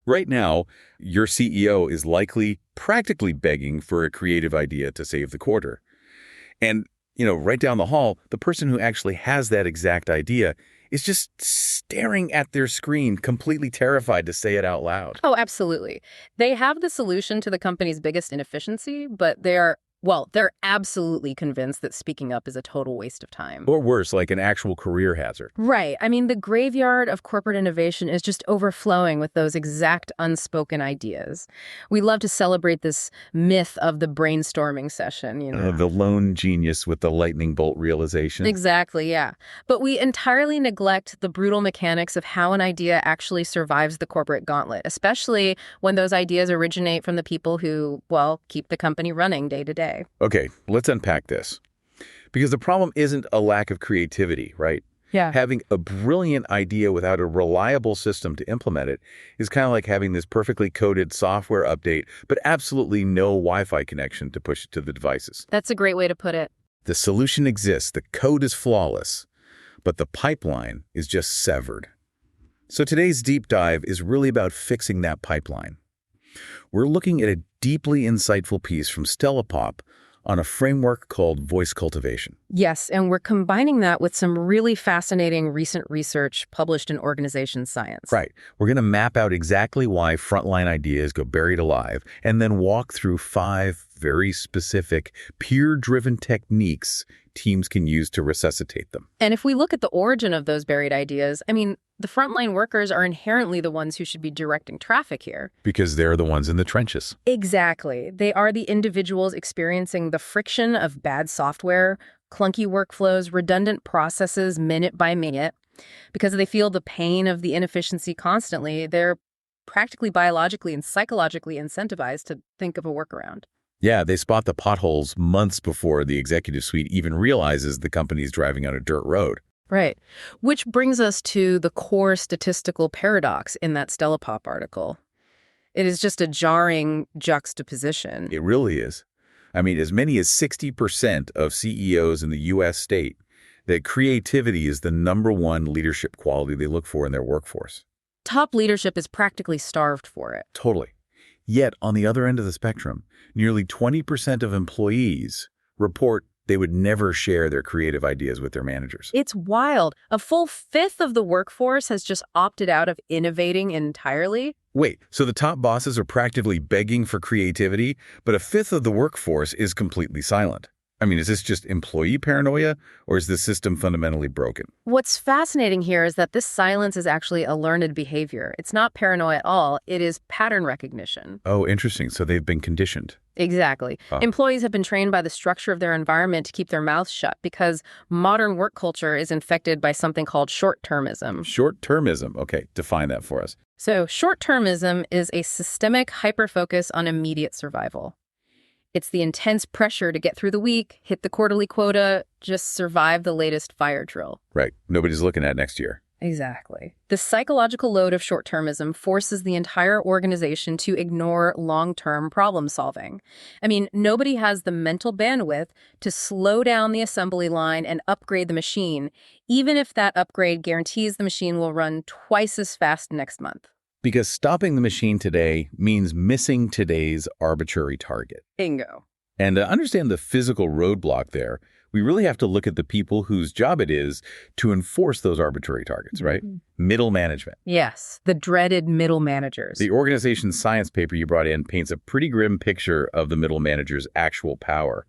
Right now, your CEO is likely practically begging for a creative idea to save the quarter. And, right down the hall, the person who actually has that exact idea is just staring at their screen, completely terrified to say it out loud. Oh, absolutely. They have the solution to the company's biggest inefficiency, but they're absolutely convinced that speaking up is a total waste of time. Or worse, like an actual career hazard. Right. I mean, the graveyard of corporate innovation is just overflowing with those exact unspoken ideas. We love to celebrate this myth of the brainstorming session, The lone genius with the lightning bolt realization. Exactly, yeah. But we entirely neglect the brutal mechanics of how an idea actually survives the corporate gauntlet, especially when those ideas originate from the people who, keep the company running day to day. Okay, let's unpack this. Because the problem isn't a lack of creativity, right? Yeah. Having a brilliant idea without a reliable system to implement it is kind of like having this perfectly coded software update, but absolutely no Wi-Fi connection to push it to the devices. That's a great way to put it. The solution exists, the code is flawless, but the pipeline is just severed. So today's deep dive is really about fixing that pipeline. We're looking at a deeply insightful piece from Stella Pop on a framework called voice cultivation. Yes, and we're combining that with some really fascinating recent research published in Organization Science. Right. We're going to map out exactly why frontline ideas go buried alive and then walk through 5 very specific peer-driven techniques teams can use to resuscitate them. And if we look at the origin of those buried ideas, the frontline workers are inherently the ones who should be directing traffic here. Because they're the ones in the trenches. Exactly. They are the individuals experiencing the friction of bad software, clunky workflows, redundant processes minute by minute. Because they feel the pain of the inefficiency constantly, they're practically biologically and psychologically incentivized to think of a workaround. Yeah, they spot the potholes months before the executive suite even realizes the company's driving on a dirt road. Right. Which brings us to the core statistical paradox in that Stella Pop article. It is just a jarring juxtaposition. It really is. As many as 60% of CEOs in the U.S. state that creativity is the #1 leadership quality they look for in their workforce. Top leadership is practically starved for it. Totally. Yet, on the other end of the spectrum, nearly 20% of employees report they would never share their creative ideas with their managers. It's wild. A full 1/5 of the workforce has just opted out of innovating entirely. Wait, so the top bosses are practically begging for creativity, but a 1/5 of the workforce is completely silent? Is this just employee paranoia, or is the system fundamentally broken? What's fascinating here is that this silence is actually a learned behavior. It's not paranoia at all. It is pattern recognition. Oh, interesting. So they've been conditioned. Exactly. Employees have been trained by the structure of their environment to keep their mouths shut because modern work culture is infected by something called short-termism. Short-termism. Okay, define that for us. So short-termism is a systemic hyper-focus on immediate survival. It's the intense pressure to get through the week, hit the quarterly quota, just survive the latest fire drill. Right. Nobody's looking at next year. Exactly. The psychological load of short-termism forces the entire organization to ignore long-term problem solving. Nobody has the mental bandwidth to slow down the assembly line and upgrade the machine, even if that upgrade guarantees the machine will run twice as fast next month. Because stopping the machine today means missing today's arbitrary target. Bingo. And to understand the physical roadblock there, we really have to look at the people whose job it is to enforce those arbitrary targets, right? Middle management. Yes, the dreaded middle managers. The organization's science paper you brought in paints a pretty grim picture of the middle manager's actual power.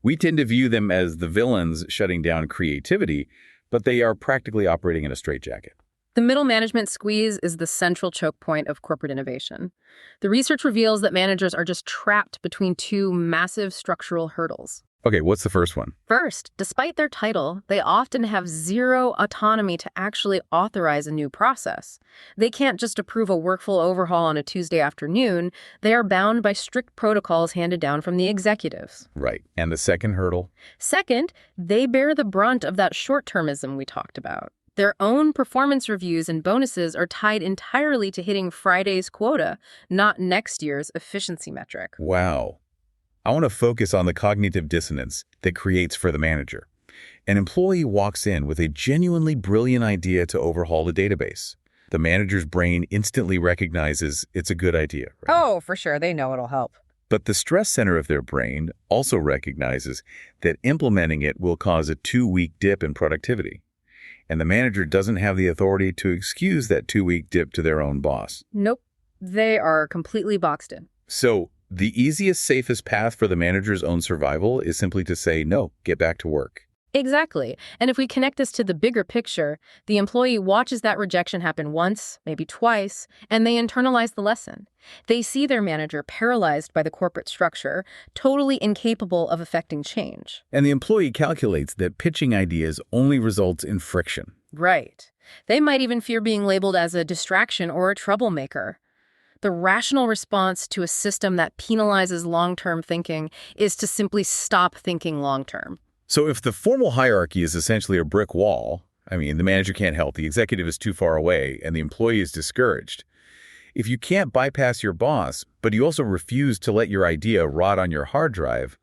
We tend to view them as the villains shutting down creativity, but they are practically operating in a straitjacket. The middle management squeeze is the central choke point of corporate innovation. The research reveals that managers are just trapped between 2 massive structural hurdles. Okay, what's the first one? First, despite their title, they often have zero autonomy to actually authorize a new process. They can't just approve a workflow overhaul on a Tuesday afternoon. They are bound by strict protocols handed down from the executives. Right. And the second hurdle? Second, they bear the brunt of that short-termism we talked about. Their own performance reviews and bonuses are tied entirely to hitting Friday's quota, not next year's efficiency metric. Wow. I want to focus on the cognitive dissonance that creates for the manager. An employee walks in with a genuinely brilliant idea to overhaul the database. The manager's brain instantly recognizes it's a good idea. Right? Oh, for sure. They know it'll help. But the stress center of their brain also recognizes that implementing it will cause a 2-week dip in productivity. And the manager doesn't have the authority to excuse that 2-week dip to their own boss. Nope. They are completely boxed in. So the easiest, safest path for the manager's own survival is simply to say, no, get back to work. Exactly. And if we connect this to the bigger picture, the employee watches that rejection happen once, maybe twice, and they internalize the lesson. They see their manager paralyzed by the corporate structure, totally incapable of effecting change. And the employee calculates that pitching ideas only results in friction. Right. They might even fear being labeled as a distraction or a troublemaker. The rational response to a system that penalizes long-term thinking is to simply stop thinking long-term. So if the formal hierarchy is essentially a brick wall, I mean, the manager can't help, the executive is too far away, and the employee is discouraged. If you can't bypass your boss, but you also refuse to let your idea rot on your hard drive,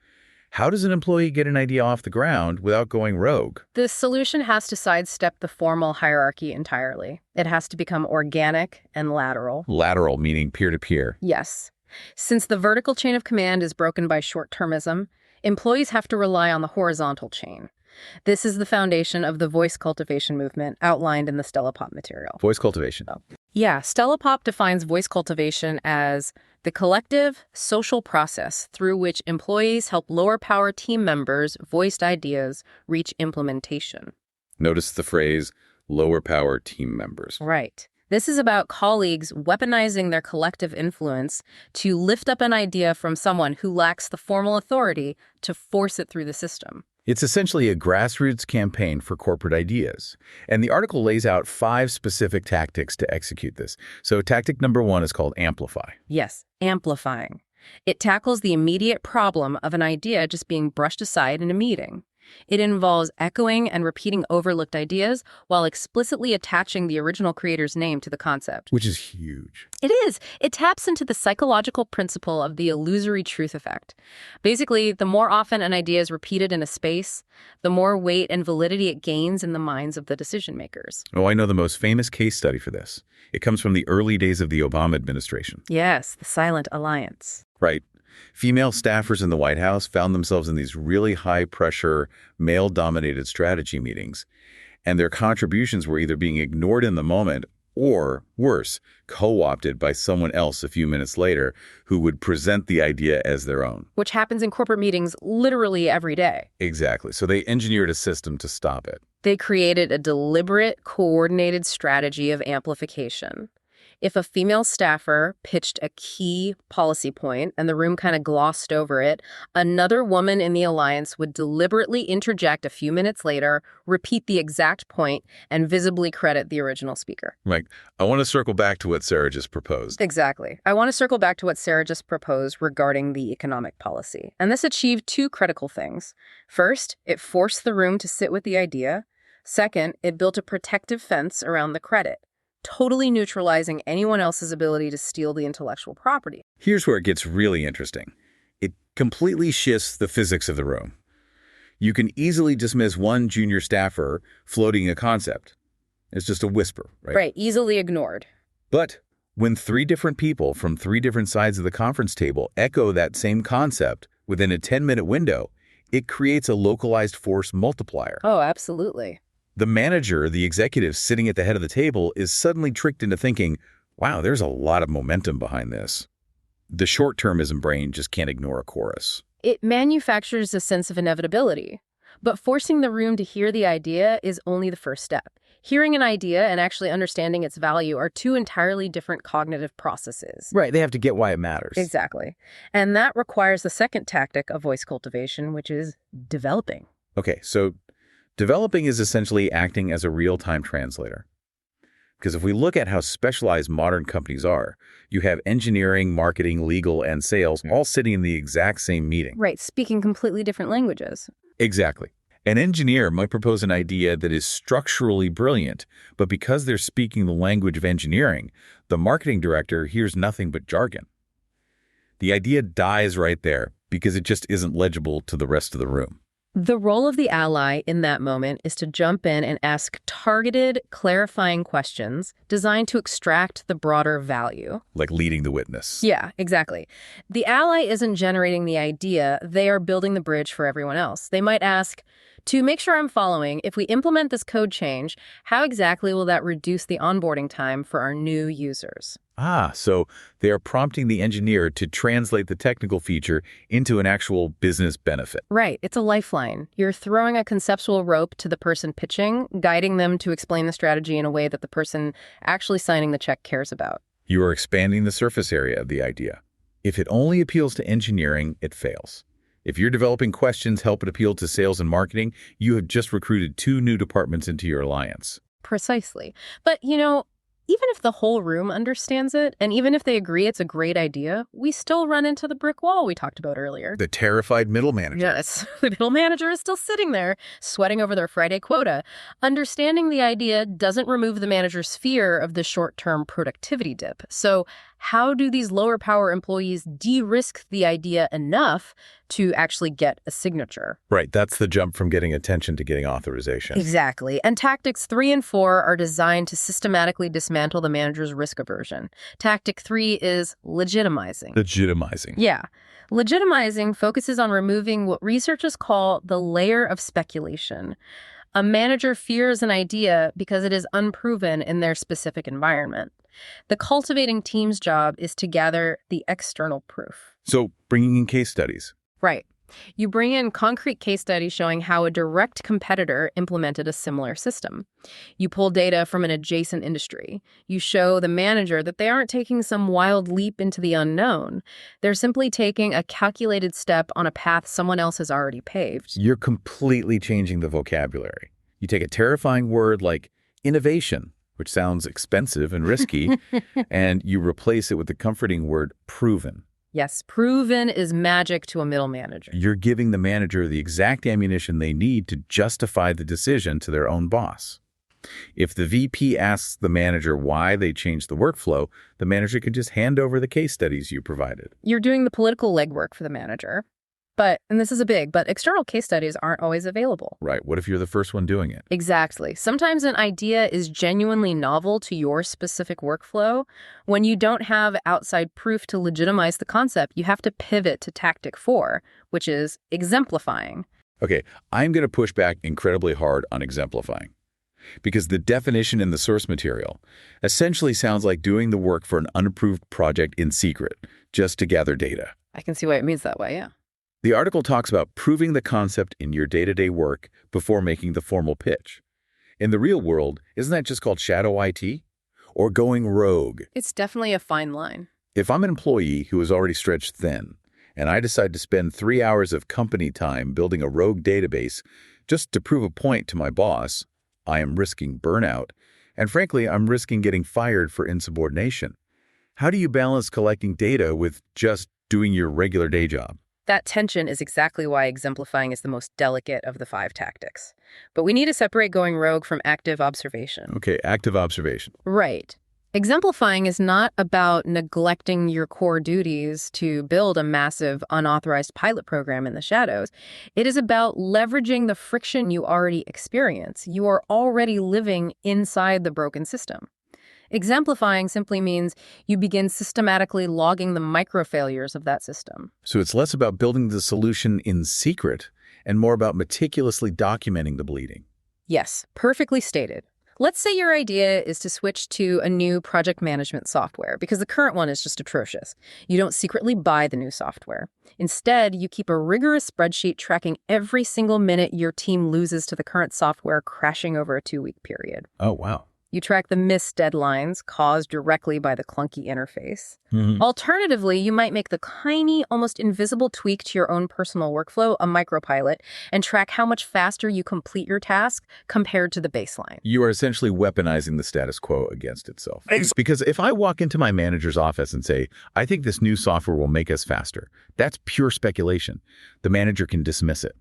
how does an employee get an idea off the ground without going rogue? The solution has to sidestep the formal hierarchy entirely. It has to become organic and lateral. Lateral, meaning peer-to-peer. Yes. Since the vertical chain of command is broken by short-termism, employees have to rely on the horizontal chain. This is the foundation of the voice cultivation movement outlined in the Stella Pop material. Voice cultivation. Yeah, Stella Pop defines voice cultivation as the collective, social process through which employees help lower-power team members' voiced ideas reach implementation. Notice the phrase, lower-power team members. Right. This is about colleagues weaponizing their collective influence to lift up an idea from someone who lacks the formal authority to force it through the system. It's essentially a grassroots campaign for corporate ideas. And the article lays out 5 specific tactics to execute this. So tactic number 1 is called amplify. Yes, amplifying. It tackles the immediate problem of an idea just being brushed aside in a meeting. It involves echoing and repeating overlooked ideas while explicitly attaching the original creator's name to the concept. Which is huge. It is. It taps into the psychological principle of the illusory truth effect. Basically, the more often an idea is repeated in a space, the more weight and validity it gains in the minds of the decision makers. Oh, I know the most famous case study for this. It comes from the early days of the Obama administration. Yes, the silent alliance. Right. Female staffers in the White House found themselves in these really high-pressure, male-dominated strategy meetings, and their contributions were either being ignored in the moment or, worse, co-opted by someone else a few minutes later who would present the idea as their own. Which happens in corporate meetings literally every day. Exactly. So they engineered a system to stop it. They created a deliberate, coordinated strategy of amplification. If a female staffer pitched a key policy point and the room kind of glossed over it, another woman in the alliance would deliberately interject a few minutes later, repeat the exact point, and visibly credit the original speaker. Like, I want to circle back to what Sarah just proposed. Exactly. I want to circle back to what Sarah just proposed regarding the economic policy. And this achieved 2 critical things. First, it forced the room to sit with the idea. Second, it built a protective fence around the credit, totally neutralizing anyone else's ability to steal the intellectual property. Here's where it gets really interesting. It completely shifts the physics of the room. You can easily dismiss one junior staffer floating a concept. It's just a whisper, right? Right, easily ignored. But when 3 different people from 3 different sides of the conference table echo that same concept within a 10-minute window, it creates a localized force multiplier. Oh, absolutely. The manager, the executive sitting at the head of the table, is suddenly tricked into thinking, wow, there's a lot of momentum behind this. The short-termism brain just can't ignore a chorus. It manufactures a sense of inevitability, but forcing the room to hear the idea is only the first step. Hearing an idea and actually understanding its value are 2 entirely different cognitive processes. Right, they have to get why it matters. Exactly. And that requires the second tactic of voice cultivation, which is developing. Okay, so developing is essentially acting as a real-time translator. Because if we look at how specialized modern companies are, you have engineering, marketing, legal, and sales all sitting in the exact same meeting. Right, speaking completely different languages. Exactly. An engineer might propose an idea that is structurally brilliant, but because they're speaking the language of engineering, the marketing director hears nothing but jargon. The idea dies right there because it just isn't legible to the rest of the room. The role of the ally in that moment is to jump in and ask targeted, clarifying questions designed to extract the broader value. Like leading the witness. Yeah, exactly. The ally isn't generating the idea, they are building the bridge for everyone else. They might ask, to make sure I'm following, if we implement this code change, how exactly will that reduce the onboarding time for our new users? So they are prompting the engineer to translate the technical feature into an actual business benefit. Right, it's a lifeline. You're throwing a conceptual rope to the person pitching, guiding them to explain the strategy in a way that the person actually signing the check cares about. You are expanding the surface area of the idea. If it only appeals to engineering, it fails. If you're developing questions help it appeal to sales and marketing, you have just recruited 2 new departments into your alliance. Precisely. But, even if the whole room understands it, and even if they agree it's a great idea, we still run into the brick wall we talked about earlier. The terrified middle manager. Yes, the middle manager is still sitting there, sweating over their Friday quota. Understanding the idea doesn't remove the manager's fear of the short-term productivity dip. So how do these lower power employees de-risk the idea enough to actually get a signature? Right, that's the jump from getting attention to getting authorization. Exactly. And tactics 3 and 4 are designed to systematically dismantle the manager's risk aversion. Tactic 3 is legitimizing. Legitimizing. Yeah. Legitimizing focuses on removing what researchers call the layer of speculation. A manager fears an idea because it is unproven in their specific environment. The cultivating team's job is to gather the external proof. So bringing in case studies. Right. You bring in concrete case studies showing how a direct competitor implemented a similar system. You pull data from an adjacent industry. You show the manager that they aren't taking some wild leap into the unknown. They're simply taking a calculated step on a path someone else has already paved. You're completely changing the vocabulary. You take a terrifying word like innovation, which sounds expensive and risky, and you replace it with the comforting word proven. Yes, proven is magic to a middle manager. You're giving the manager the exact ammunition they need to justify the decision to their own boss. If the VP asks the manager why they changed the workflow, the manager can just hand over the case studies you provided. You're doing the political legwork for the manager. But, and this is but external case studies aren't always available. Right. What if you're the first one doing it? Exactly. Sometimes an idea is genuinely novel to your specific workflow. When you don't have outside proof to legitimize the concept, you have to pivot to tactic 4, which is exemplifying. Okay, I'm going to push back incredibly hard on exemplifying. Because the definition in the source material essentially sounds like doing the work for an unapproved project in secret, just to gather data. I can see why it means that way, yeah. The article talks about proving the concept in your day-to-day work before making the formal pitch. In the real world, isn't that just called shadow IT? Or going rogue? It's definitely a fine line. If I'm an employee who is already stretched thin, and I decide to spend 3 hours of company time building a rogue database just to prove a point to my boss, I am risking burnout, and frankly, I'm risking getting fired for insubordination. How do you balance collecting data with just doing your regular day job? That tension is exactly why exemplifying is the most delicate of the 5 tactics. But we need to separate going rogue from active observation. Okay, active observation. Right. Exemplifying is not about neglecting your core duties to build a massive unauthorized pilot program in the shadows. It is about leveraging the friction you already experience. You are already living inside the broken system. Exemplifying simply means you begin systematically logging the micro-failures of that system. So it's less about building the solution in secret and more about meticulously documenting the bleeding. Yes, perfectly stated. Let's say your idea is to switch to a new project management software because the current one is just atrocious. You don't secretly buy the new software. Instead, you keep a rigorous spreadsheet tracking every single minute your team loses to the current software crashing over a 2-week period. Oh, wow. You track the missed deadlines caused directly by the clunky interface. Mm-hmm. Alternatively, you might make the tiny, almost invisible tweak to your own personal workflow a micropilot and track how much faster you complete your task compared to the baseline. You are essentially weaponizing the status quo against itself. Because if I walk into my manager's office and say, I think this new software will make us faster, that's pure speculation. The manager can dismiss it.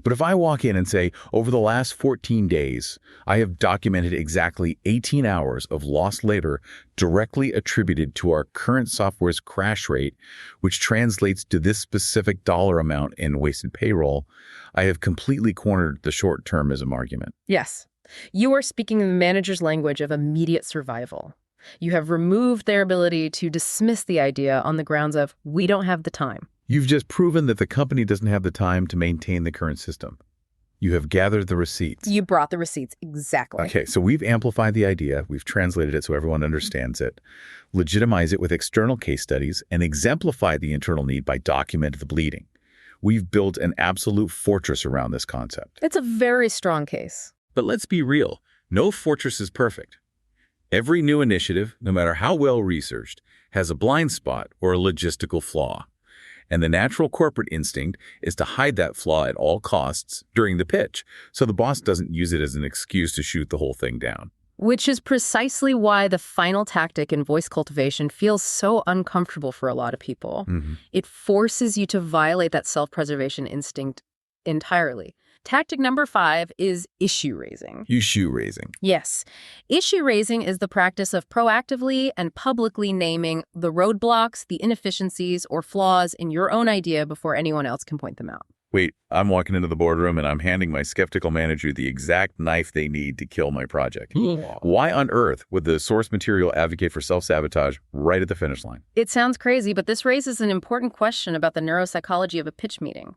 But if I walk in and say, over the last 14 days, I have documented exactly 18 hours of lost labor directly attributed to our current software's crash rate, which translates to this specific dollar amount in wasted payroll, I have completely cornered the short-termism argument. Yes. You are speaking the manager's language of immediate survival. You have removed their ability to dismiss the idea on the grounds of, we don't have the time. You've just proven that the company doesn't have the time to maintain the current system. You have gathered the receipts. You brought the receipts, exactly. Okay, so we've amplified the idea, we've translated it so everyone understands it, legitimize it with external case studies, and exemplify the internal need by documenting the bleeding. We've built an absolute fortress around this concept. It's a very strong case. But let's be real, no fortress is perfect. Every new initiative, no matter how well researched, has a blind spot or a logistical flaw. And the natural corporate instinct is to hide that flaw at all costs during the pitch, so the boss doesn't use it as an excuse to shoot the whole thing down. Which is precisely why the final tactic in voice cultivation feels so uncomfortable for a lot of people. It forces you to violate that self-preservation instinct entirely. Tactic number 5 is issue raising. Issue raising. Yes. Issue raising is the practice of proactively and publicly naming the roadblocks, the inefficiencies, or flaws in your own idea before anyone else can point them out. Wait, I'm walking into the boardroom and I'm handing my skeptical manager the exact knife they need to kill my project. Why on earth would the source material advocate for self-sabotage right at the finish line? It sounds crazy, but this raises an important question about the neuropsychology of a pitch meeting.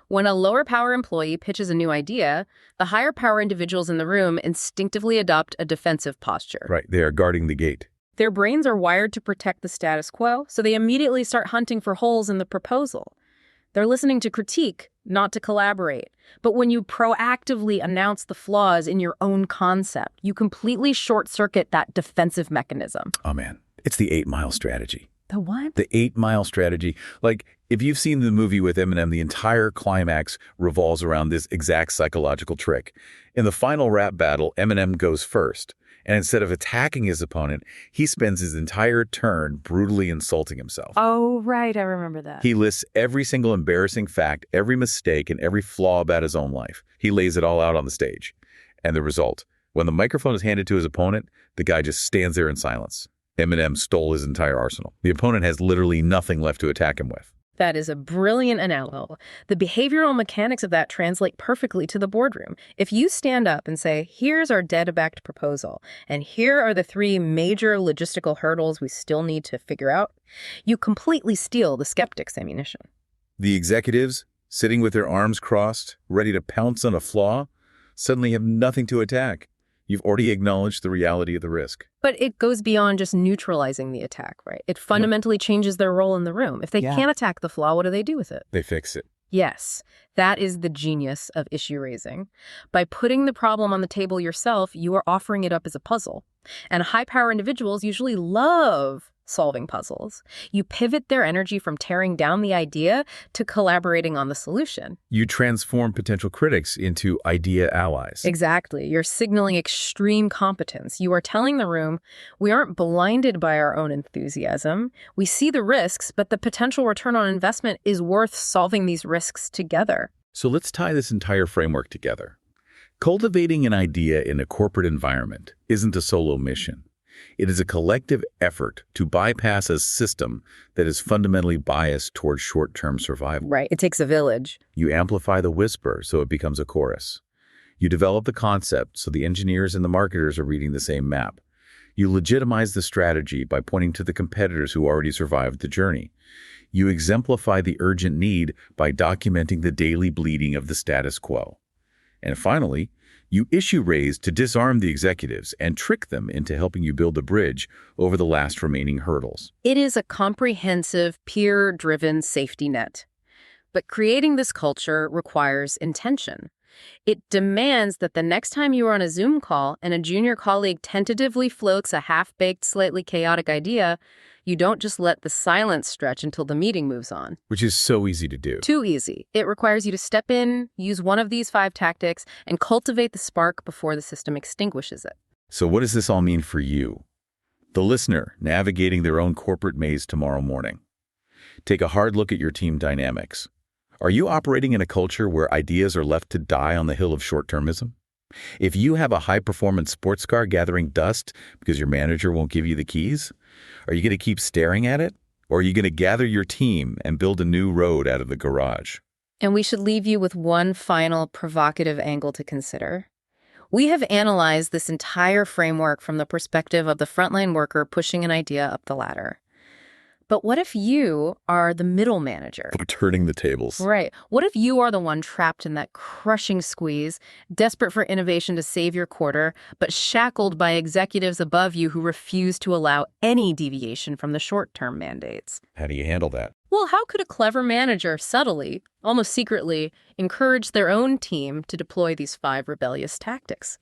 When a lower power employee pitches a new idea, the higher power individuals in the room instinctively adopt a defensive posture. Right, they are guarding the gate. Their brains are wired to protect the status quo, so they immediately start hunting for holes in the proposal. They're listening to critique, not to collaborate. But when you proactively announce the flaws in your own concept, you completely short-circuit that defensive mechanism. Oh man, it's the 8-mile strategy. The what? The 8-mile strategy. Like, if you've seen the movie with Eminem, the entire climax revolves around this exact psychological trick. In the final rap battle, Eminem goes first. And instead of attacking his opponent, he spends his entire turn brutally insulting himself. Oh, right. I remember that. He lists every single embarrassing fact, every mistake, and every flaw about his own life. He lays it all out on the stage. And the result, when the microphone is handed to his opponent, the guy just stands there in silence. Eminem stole his entire arsenal. The opponent has literally nothing left to attack him with. That is a brilliant analogy. The behavioral mechanics of that translate perfectly to the boardroom. If you stand up and say, here's our data-backed proposal, and here are the 3 major logistical hurdles we still need to figure out, you completely steal the skeptic's ammunition. The executives, sitting with their arms crossed, ready to pounce on a flaw, suddenly have nothing to attack. You've already acknowledged the reality of the risk. But it goes beyond just neutralizing the attack, right? It fundamentally changes their role in the room. If they can't attack the flaw, what do they do with it? They fix it. Yes, that is the genius of issue raising. By putting the problem on the table yourself, you are offering it up as a puzzle. And high-power individuals usually love solving puzzles. You pivot their energy from tearing down the idea to collaborating on the solution. You transform potential critics into idea allies. Exactly. You're signaling extreme competence. You are telling the room, we aren't blinded by our own enthusiasm. We see the risks, but the potential return on investment is worth solving these risks together. So let's tie this entire framework together. Cultivating an idea in a corporate environment isn't a solo mission. It is a collective effort to bypass a system that is fundamentally biased towards short-term survival. Right. It takes a village. You amplify the whisper so it becomes a chorus. You develop the concept so the engineers and the marketers are reading the same map. You legitimize the strategy by pointing to the competitors who already survived the journey. You exemplify the urgent need by documenting the daily bleeding of the status quo. And finally, you issue raise to disarm the executives and trick them into helping you build a bridge over the last remaining hurdles. It is a comprehensive, peer-driven safety net. But creating this culture requires intention. It demands that the next time you are on a Zoom call and a junior colleague tentatively floats a half-baked, slightly chaotic idea, you don't just let the silence stretch until the meeting moves on. Which is so easy to do. Too easy. It requires you to step in, use one of these 5 tactics, and cultivate the spark before the system extinguishes it. So what does this all mean for you, the listener navigating their own corporate maze tomorrow morning? Take a hard look at your team dynamics. Are you operating in a culture where ideas are left to die on the hill of short-termism? If you have a high-performance sports car gathering dust because your manager won't give you the keys, are you going to keep staring at it? Or are you going to gather your team and build a new road out of the garage? And we should leave you with one final provocative angle to consider. We have analyzed this entire framework from the perspective of the frontline worker pushing an idea up the ladder. But what if you are the middle manager? We're turning the tables. Right. What if you are the one trapped in that crushing squeeze, desperate for innovation to save your quarter, but shackled by executives above you who refuse to allow any deviation from the short-term mandates? How do you handle that? Well, how could a clever manager subtly, almost secretly, encourage their own team to deploy these 5 rebellious tactics?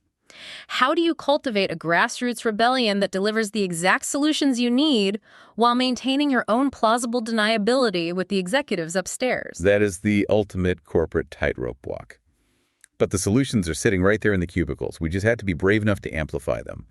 How do you cultivate a grassroots rebellion that delivers the exact solutions you need while maintaining your own plausible deniability with the executives upstairs? That is the ultimate corporate tightrope walk. But the solutions are sitting right there in the cubicles. We just had to be brave enough to amplify them.